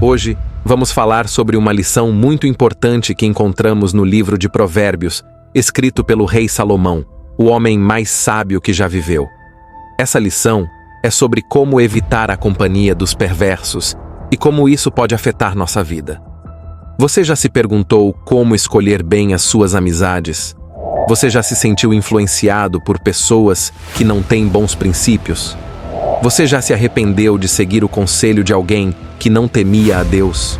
Hoje, vamos falar sobre uma lição muito importante que encontramos no livro de Provérbios, escrito pelo rei Salomão, o homem mais sábio que já viveu. Essa lição é sobre como evitar a companhia dos perversos e como isso pode afetar nossa vida. Você já se perguntou como escolher bem as suas amizades? Você já se sentiu influenciado por pessoas que não têm bons princípios? Você já se arrependeu de seguir o conselho de alguém que não temia a Deus?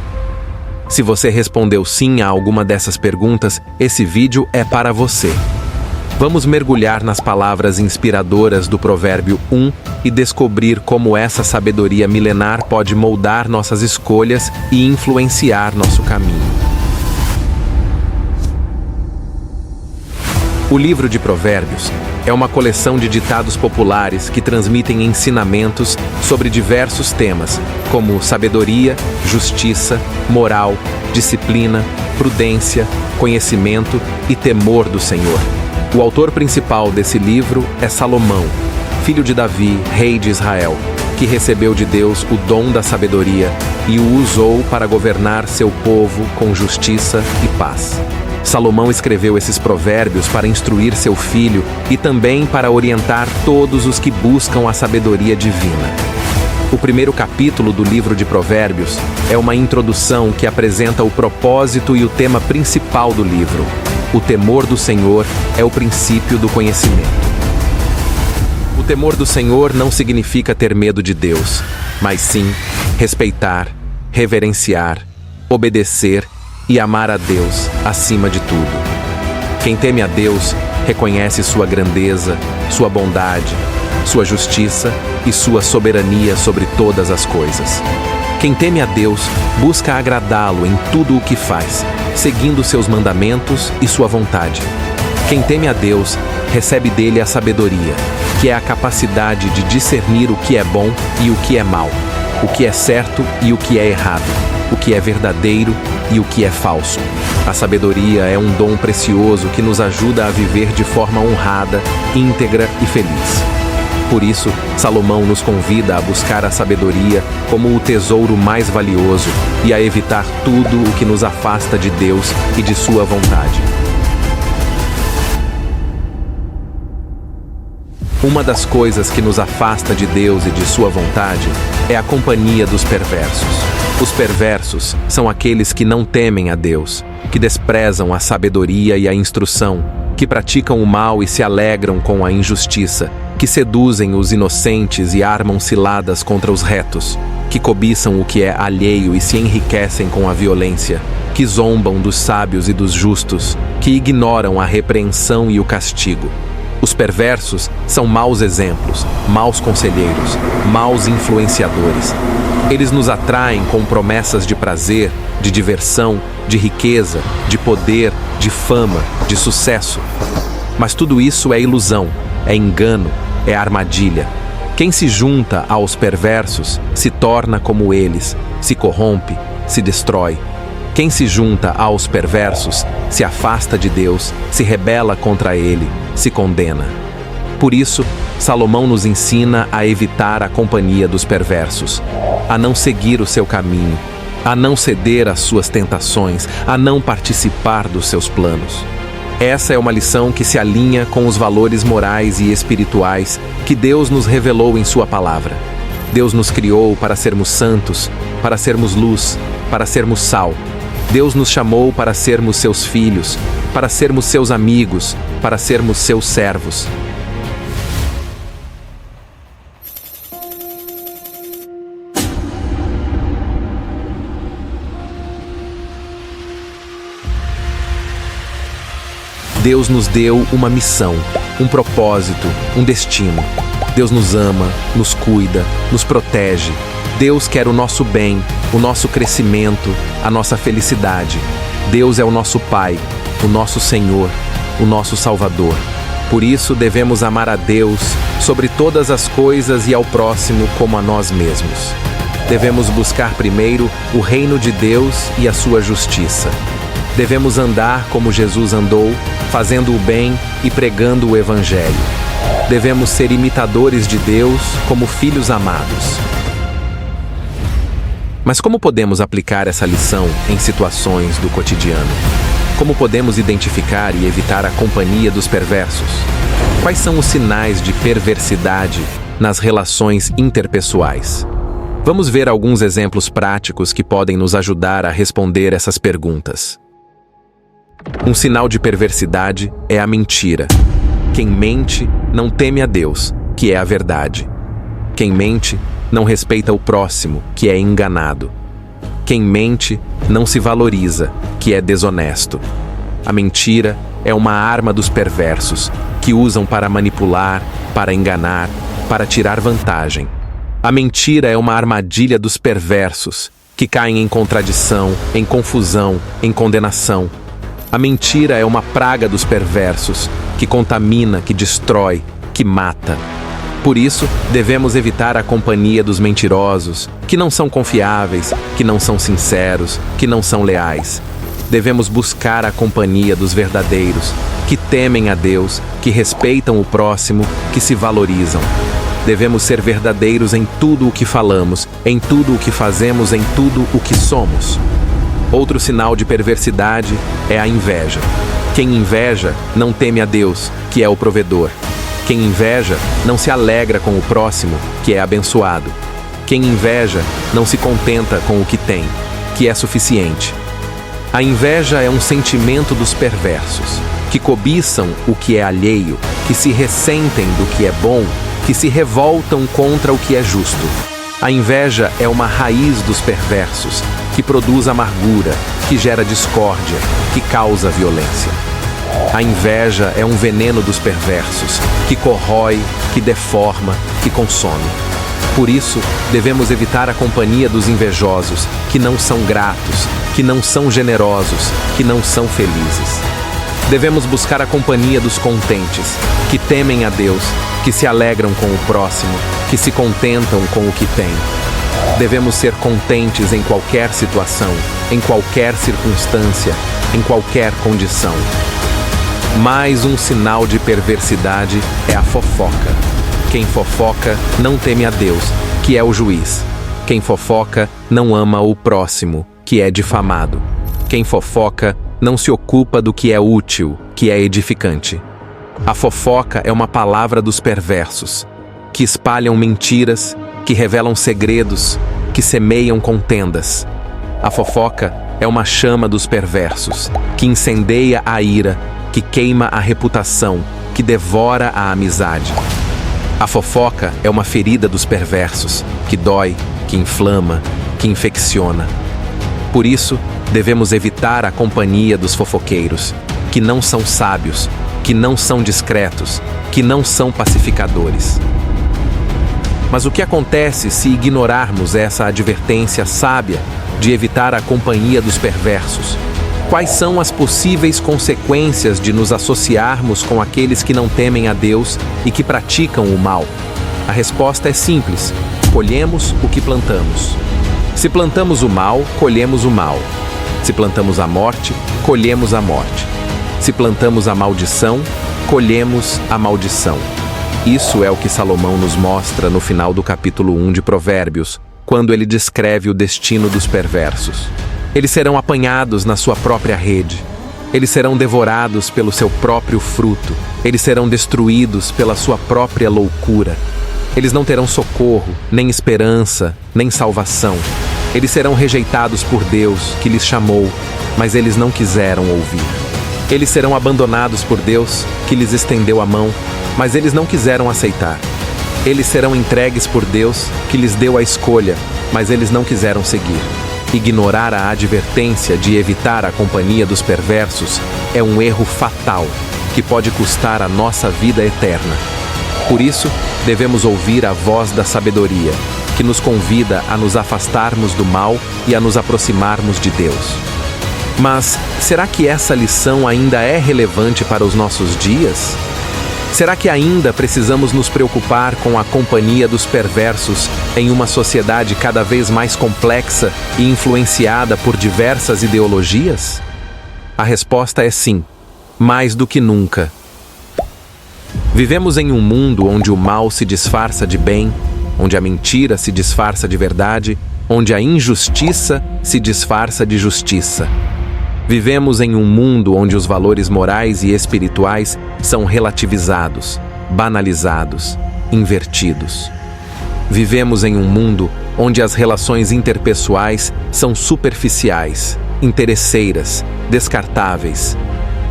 Se você respondeu sim a alguma dessas perguntas, esse vídeo é para você. Vamos mergulhar nas palavras inspiradoras do Provérbio 1 e descobrir como essa sabedoria milenar pode moldar nossas escolhas e influenciar nosso caminho. O livro de Provérbios é uma coleção de ditados populares que transmitem ensinamentos sobre diversos temas, como sabedoria, justiça, moral, disciplina, prudência, conhecimento e temor do Senhor. O autor principal desse livro é Salomão, filho de Davi, rei de Israel, que recebeu de Deus o dom da sabedoria e o usou para governar seu povo com justiça e paz. Salomão escreveu esses provérbios para instruir seu filho e também para orientar todos os que buscam a sabedoria divina. O primeiro capítulo do livro de Provérbios é uma introdução que apresenta o propósito e o tema principal do livro. O temor do Senhor é o princípio do conhecimento. O temor do Senhor não significa ter medo de Deus, mas sim respeitar, reverenciar, obedecer e amar a Deus acima de tudo. Quem teme a Deus reconhece sua grandeza, sua bondade, sua justiça e sua soberania sobre todas as coisas. Quem teme a Deus busca agradá-lo em tudo o que faz, seguindo seus mandamentos e sua vontade. Quem teme a Deus recebe dele a sabedoria, que é a capacidade de discernir o que é bom e o que é mal, o que é certo e o que é errado, o que é verdadeiro e o que é falso. A sabedoria é um dom precioso que nos ajuda a viver de forma honrada, íntegra e feliz. Por isso, Salomão nos convida a buscar a sabedoria como o tesouro mais valioso e a evitar tudo o que nos afasta de Deus e de sua vontade. Uma das coisas que nos afasta de Deus e de sua vontade é a companhia dos perversos. Os perversos são aqueles que não temem a Deus, que desprezam a sabedoria e a instrução, que praticam o mal e se alegram com a injustiça, que seduzem os inocentes e armam ciladas contra os retos, que cobiçam o que é alheio e se enriquecem com a violência, que zombam dos sábios e dos justos, que ignoram a repreensão e o castigo. Os perversos são maus exemplos, maus conselheiros, maus influenciadores. Eles nos atraem com promessas de prazer, de diversão, de riqueza, de poder, de fama, de sucesso. Mas tudo isso é ilusão, é engano, é armadilha. Quem se junta aos perversos se torna como eles, se corrompe, se destrói. Quem se junta aos perversos se afasta de Deus, se rebela contra Ele, se condena. Por isso, Salomão nos ensina a evitar a companhia dos perversos, a não seguir o seu caminho, a não ceder às suas tentações, a não participar dos seus planos. Essa é uma lição que se alinha com os valores morais e espirituais que Deus nos revelou em sua palavra. Deus nos criou para sermos santos, para sermos luz, para sermos sal. Deus nos chamou para sermos seus filhos, para sermos seus amigos, para sermos seus servos. Deus nos deu uma missão, um propósito, um destino. Deus nos ama, nos cuida, nos protege. Deus quer o nosso bem, o nosso crescimento, a nossa felicidade. Deus é o nosso Pai, o nosso Senhor, o nosso Salvador. Por isso devemos amar a Deus sobre todas as coisas e ao próximo como a nós mesmos. Devemos buscar primeiro o reino de Deus e a sua justiça. Devemos andar como Jesus andou, fazendo o bem e pregando o Evangelho. Devemos ser imitadores de Deus como filhos amados. Mas como podemos aplicar essa lição em situações do cotidiano? Como podemos identificar e evitar a companhia dos perversos? Quais são os sinais de perversidade nas relações interpessoais? Vamos ver alguns exemplos práticos que podem nos ajudar a responder essas perguntas. Um sinal de perversidade é a mentira. Quem mente não teme a Deus, que é a verdade. Quem mente não respeita o próximo, que é enganado. Quem mente não se valoriza, que é desonesto. A mentira é uma arma dos perversos, que usam para manipular, para enganar, para tirar vantagem. A mentira é uma armadilha dos perversos, que caem em contradição, em confusão, em condenação. A mentira é uma praga dos perversos, que contamina, que destrói, que mata. Por isso, devemos evitar a companhia dos mentirosos, que não são confiáveis, que não são sinceros, que não são leais. Devemos buscar a companhia dos verdadeiros, que temem a Deus, que respeitam o próximo, que se valorizam. Devemos ser verdadeiros em tudo o que falamos, em tudo o que fazemos, em tudo o que somos. Outro sinal de perversidade é a inveja. Quem inveja não teme a Deus, que é o provedor. Quem inveja não se alegra com o próximo, que é abençoado. Quem inveja não se contenta com o que tem, que é suficiente. A inveja é um sentimento dos perversos, que cobiçam o que é alheio, que se ressentem do que é bom, que se revoltam contra o que é justo. A inveja é uma raiz dos perversos, que produz amargura, que gera discórdia, que causa violência. A inveja é um veneno dos perversos, que corrói, que deforma, que consome. Por isso, devemos evitar a companhia dos invejosos, que não são gratos, que não são generosos, que não são felizes. Devemos buscar a companhia dos contentes, que temem a Deus, que se alegram com o próximo, que se contentam com o que têm. Devemos ser contentes em qualquer situação, em qualquer circunstância, em qualquer condição. Mais um sinal de perversidade é a fofoca. Quem fofoca não teme a Deus, que é o juiz. Quem fofoca não ama o próximo, que é difamado. Quem fofoca não se ocupa do que é útil, que é edificante. A fofoca é uma palavra dos perversos, que espalham mentiras, que revelam segredos, que semeiam contendas. A fofoca é uma chama dos perversos, que incendeia a ira, que queima a reputação, que devora a amizade. A fofoca é uma ferida dos perversos, que dói, que inflama, que infecciona. Por isso, devemos evitar a companhia dos fofoqueiros, que não são sábios, que não são discretos, que não são pacificadores. Mas o que acontece se ignorarmos essa advertência sábia de evitar a companhia dos perversos? Quais são as possíveis consequências de nos associarmos com aqueles que não temem a Deus e que praticam o mal? A resposta é simples: colhemos o que plantamos. Se plantamos o mal, colhemos o mal. Se plantamos a morte, colhemos a morte. Se plantamos a maldição, colhemos a maldição. Isso é o que Salomão nos mostra no final do capítulo 1 de Provérbios, quando ele descreve o destino dos perversos. Eles serão apanhados na sua própria rede. Eles serão devorados pelo seu próprio fruto. Eles serão destruídos pela sua própria loucura. Eles não terão socorro, nem esperança, nem salvação. Eles serão rejeitados por Deus, que lhes chamou, mas eles não quiseram ouvir. Eles serão abandonados por Deus, que lhes estendeu a mão, mas eles não quiseram aceitar. Eles serão entregues por Deus, que lhes deu a escolha, mas eles não quiseram seguir. Ignorar a advertência de evitar a companhia dos perversos é um erro fatal, que pode custar a nossa vida eterna. Por isso, devemos ouvir a voz da sabedoria, que nos convida a nos afastarmos do mal e a nos aproximarmos de Deus. Mas, será que essa lição ainda é relevante para os nossos dias? Será que ainda precisamos nos preocupar com a companhia dos perversos em uma sociedade cada vez mais complexa e influenciada por diversas ideologias? A resposta é sim, mais do que nunca. Vivemos em um mundo onde o mal se disfarça de bem, onde a mentira se disfarça de verdade, onde a injustiça se disfarça de justiça. Vivemos em um mundo onde os valores morais e espirituais são relativizados, banalizados, invertidos. Vivemos em um mundo onde as relações interpessoais são superficiais, interesseiras, descartáveis.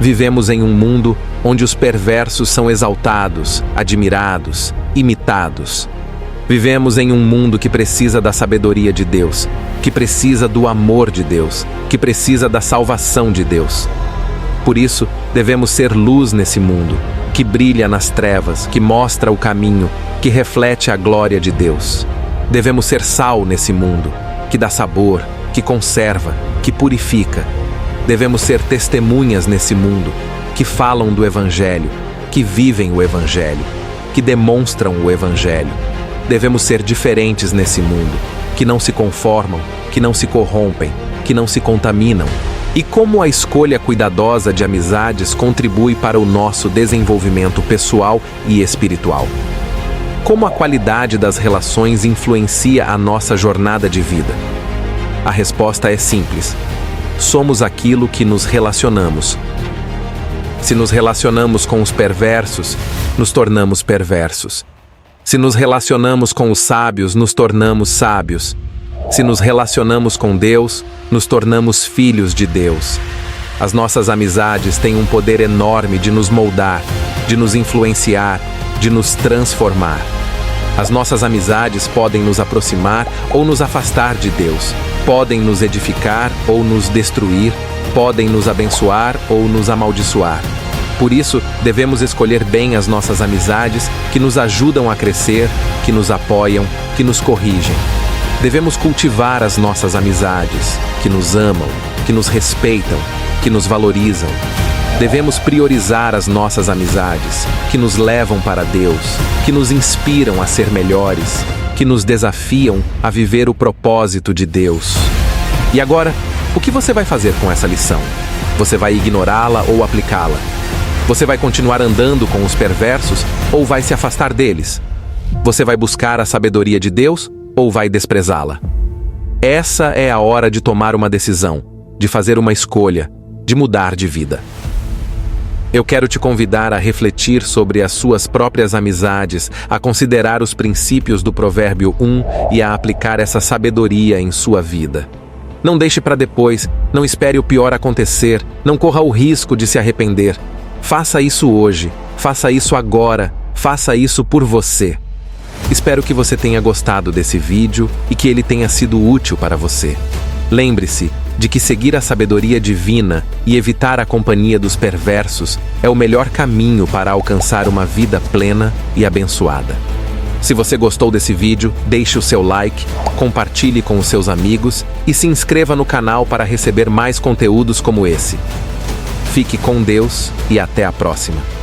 Vivemos em um mundo onde os perversos são exaltados, admirados, imitados. Vivemos em um mundo que precisa da sabedoria de Deus, que precisa do amor de Deus, que precisa da salvação de Deus. Por isso, devemos ser luz nesse mundo, que brilha nas trevas, que mostra o caminho, que reflete a glória de Deus. Devemos ser sal nesse mundo, que dá sabor, que conserva, que purifica. Devemos ser testemunhas nesse mundo, que falam do Evangelho, que vivem o Evangelho, que demonstram o Evangelho. Devemos ser diferentes nesse mundo, que não se conformam, que não se corrompem, que não se contaminam. E como a escolha cuidadosa de amizades contribui para o nosso desenvolvimento pessoal e espiritual? Como a qualidade das relações influencia a nossa jornada de vida? A resposta é simples. Somos aquilo que nos relacionamos. Se nos relacionamos com os perversos, nos tornamos perversos. Se nos relacionamos com os sábios, nos tornamos sábios. Se nos relacionamos com Deus, nos tornamos filhos de Deus. As nossas amizades têm um poder enorme de nos moldar, de nos influenciar, de nos transformar. As nossas amizades podem nos aproximar ou nos afastar de Deus. Podem nos edificar ou nos destruir. Podem nos abençoar ou nos amaldiçoar. Por isso, devemos escolher bem as nossas amizades que nos ajudam a crescer, que nos apoiam, que nos corrigem. Devemos cultivar as nossas amizades, que nos amam, que nos respeitam, que nos valorizam. Devemos priorizar as nossas amizades, que nos levam para Deus, que nos inspiram a ser melhores, que nos desafiam a viver o propósito de Deus. E agora, o que você vai fazer com essa lição? Você vai ignorá-la ou aplicá-la? Você vai continuar andando com os perversos ou vai se afastar deles? Você vai buscar a sabedoria de Deus ou vai desprezá-la? Essa é a hora de tomar uma decisão, de fazer uma escolha, de mudar de vida. Eu quero te convidar a refletir sobre as suas próprias amizades, a considerar os princípios do Provérbio 1 e a aplicar essa sabedoria em sua vida. Não deixe para depois, não espere o pior acontecer, não corra o risco de se arrepender. Faça isso hoje, faça isso agora, faça isso por você. Espero que você tenha gostado desse vídeo e que ele tenha sido útil para você. Lembre-se de que seguir a sabedoria divina e evitar a companhia dos perversos é o melhor caminho para alcançar uma vida plena e abençoada. Se você gostou desse vídeo, deixe o seu like, compartilhe com os seus amigos e se inscreva no canal para receber mais conteúdos como esse. Fique com Deus e até a próxima.